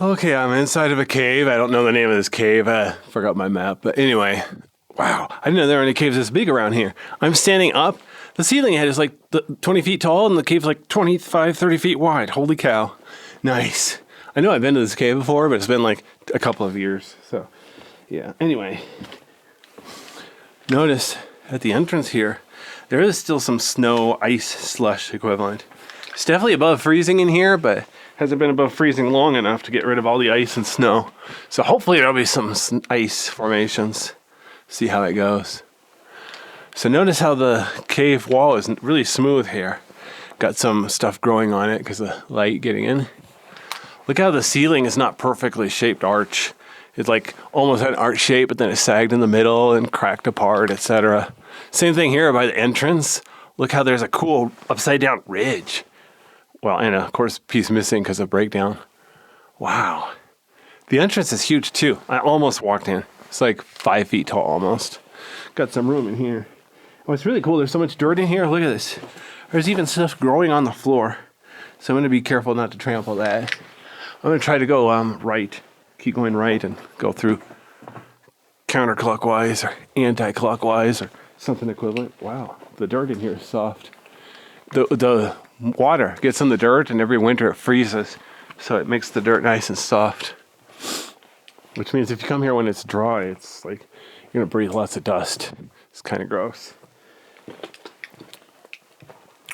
Okay, I'm inside of a cave. I don't know the name of this cave. I forgot my map. But anyway, wow. I didn't know there were any caves this big around here. I'm standing up. The ceiling head is like 20 feet tall, and the cave's like 25, 30 feet wide. Holy cow. Nice. I know I've been to this cave before, but it's been like a couple of years. So, yeah. Anyway, notice at the entrance here, there is still some snow, ice, slush equivalent. It's definitely above freezing in here, but hasn't been above freezing long enough to get rid of all the ice and snow. So hopefully there'll be some ice formations. See how it goes. So notice how the cave wall is really smooth here. Got some stuff growing on it because of the light getting in. Look how the ceiling is not perfectly shaped arch. It's like almost had an arch shape, but then it sagged in the middle and cracked apart, etc. Same thing here by the entrance. Look how there's a cool upside down ridge. Well, and of course, piece missing because of breakdown. Wow. The entrance is huge too. I almost walked in. It's like 5 feet tall almost. Got some room in here. Oh, it's really cool. There's so much dirt in here. Look at this. There's even stuff growing on the floor. So I'm going to be careful not to trample that. I'm going to try to go right. Keep going right and go through counterclockwise or anti-clockwise or something equivalent. Wow. The dirt in here is soft. The water gets in the dirt, and every winter it freezes, so it makes the dirt nice and soft. Which means if you come here when it's dry, it's like you're gonna breathe lots of dust. It's kind of gross.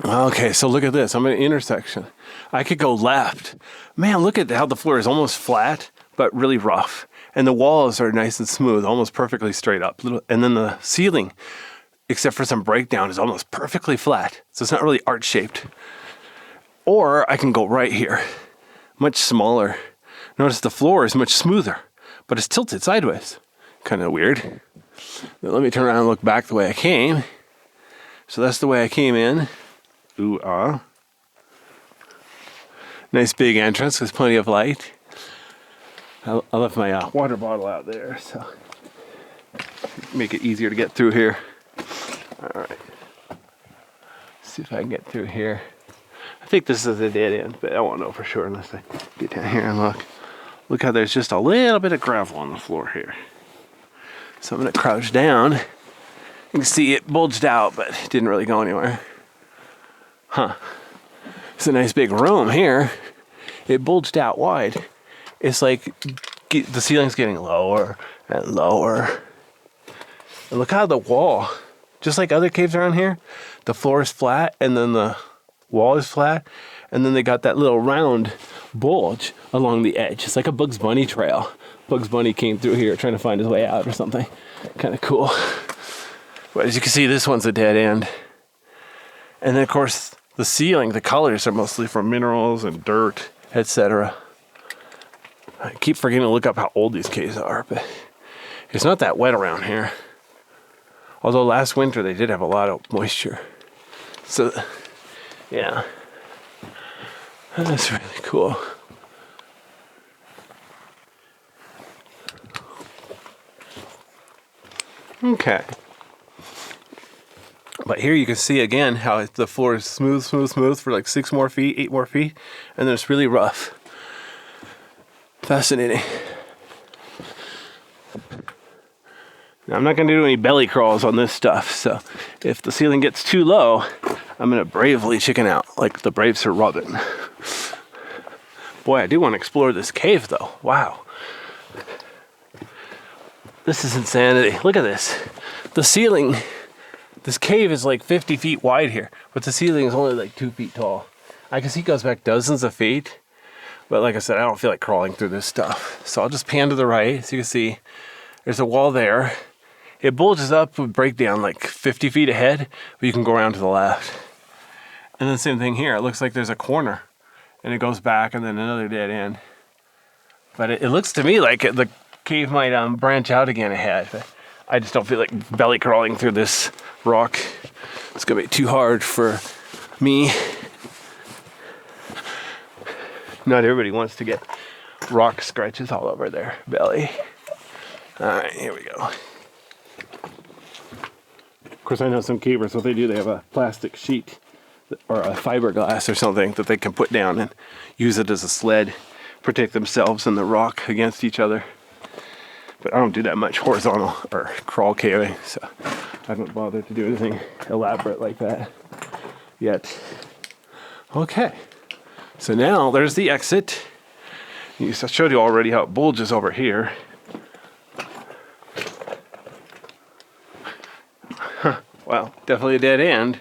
Okay, so look at this. I'm at an intersection. I could go left. Man, look at how the floor is almost flat, but really rough. And the walls are nice and smooth, almost perfectly straight up. And then the ceiling, except for some breakdown, is almost perfectly flat. So it's not really arch-shaped. Or I can go right here, much smaller. Notice the floor is much smoother, but it's tilted sideways. Kind of weird. But let me turn around and look back the way I came. So that's the way I came in. Ooh, ah. Nice big entrance with plenty of light. I left my water bottle out there, so make it easier to get through here. All right. See if I can get through here. I think this is a dead end, but I won't know for sure unless I get down here and look. Look how there's just a little bit of gravel on the floor here. So I'm going to crouch down. You can see it bulged out, but it didn't really go anywhere. Huh. It's a nice big room here. It bulged out wide. It's like the ceiling's getting lower and lower. And look how the wall, just like other caves around here, the floor is flat and then the wall is flat. And then they got that little round bulge along the edge. It's like a Bugs Bunny trail. Bugs Bunny came through here trying to find his way out or something. Kind of cool. But as you can see, this one's a dead end. And then, of course, the ceiling, the colors are mostly from minerals and dirt, etc. I keep forgetting to look up how old these caves are, but it's not that wet around here. Although last winter they did have a lot of moisture. So, yeah. That's really cool. Okay. But here you can see again how the floor is smooth for like 6 more feet, 8 more feet, and then it's really rough. Fascinating. Now, I'm not going to do any belly crawls on this stuff, so if the ceiling gets too low, I'm going to bravely chicken out, like the brave Sir Robin. Boy, I do want to explore this cave, though. Wow. This is insanity. Look at this. The ceiling, this cave is like 50 feet wide here, but the ceiling is only like 2 feet tall. I can see it goes back dozens of feet, but like I said, I don't feel like crawling through this stuff. So I'll just pan to the right, so you can see there's a wall there. It bulges up with breakdown like 50 feet ahead, but you can go around to the left. And then same thing here. It looks like there's a corner, and it goes back, and then another dead end. But it looks to me like the cave might branch out again ahead. But I just don't feel like belly crawling through this rock. It's gonna be too hard for me. Not everybody wants to get rock scratches all over their belly. All right, here we go. Of course, I know some cavers, what they do, they have a plastic sheet or a fiberglass or something that they can put down and use it as a sled protect themselves and the rock against each other. But I don't do that much horizontal or crawl caving, so I haven't bothered to do anything elaborate like that yet. Okay, so now there's the exit. I showed you already how it bulges over here. Huh, well, definitely a dead end.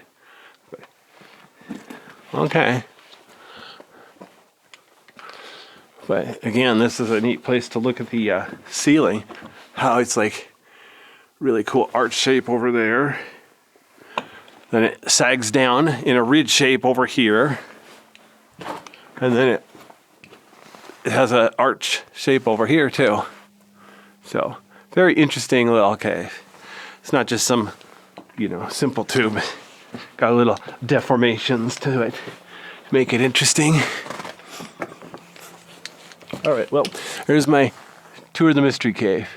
Okay. But again, this is a neat place to look at the ceiling. How it's like really cool arch shape over there. Then it sags down in a ridge shape over here. And then it has an arch shape over here too. So very interesting little cave. It's not just some, simple tube. Got a little deformations to it. Make it interesting. All right, well, here's my tour of the mystery cave.